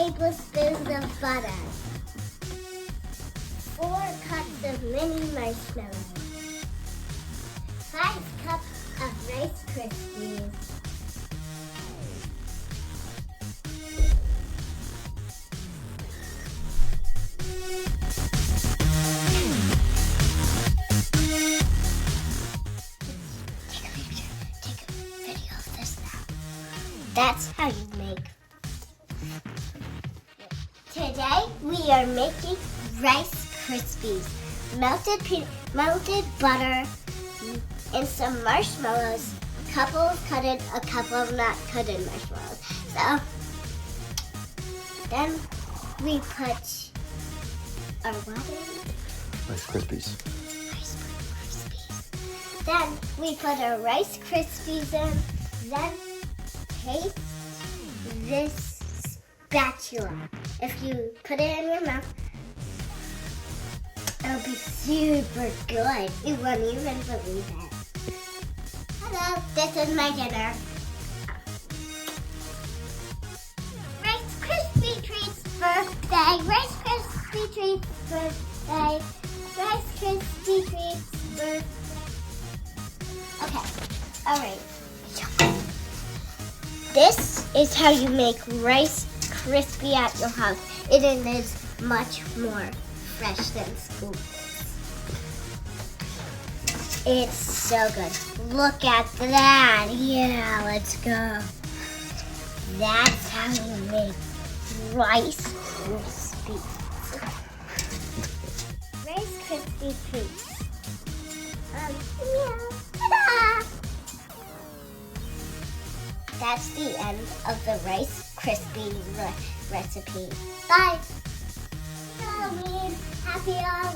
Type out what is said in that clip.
tablespoons of butter. 4 cups of mini marshmallows. 5 cups of Rice Krispies. Take a video of this now. That's how you make. Today we are making Rice Krispies. Melted butter and some marshmallows. A couple of cuted, a couple of not cuted marshmallows. So then we put our what in? Rice Krispies. Rice Krispies. Then we put our Rice Krispies in. Then take this spatula. If you put it in your mouth, it'll be super good. You won't even believe it. Hello, this is my dinner. Rice Krispy Treats birthday. Rice Krispy Treats birthday. Rice Krispy Treats birthday. Okay, alright. This is how you make Rice Krispie at your house. It is much more fresh than school. It's so good. Look at that. Yeah, let's go. That's how you make Rice Krispies. Rice Krispy Treats. Meow. Ta-da! That's the end of the Rice Krispie recipe. Bye. Halloween. Happy Halloween.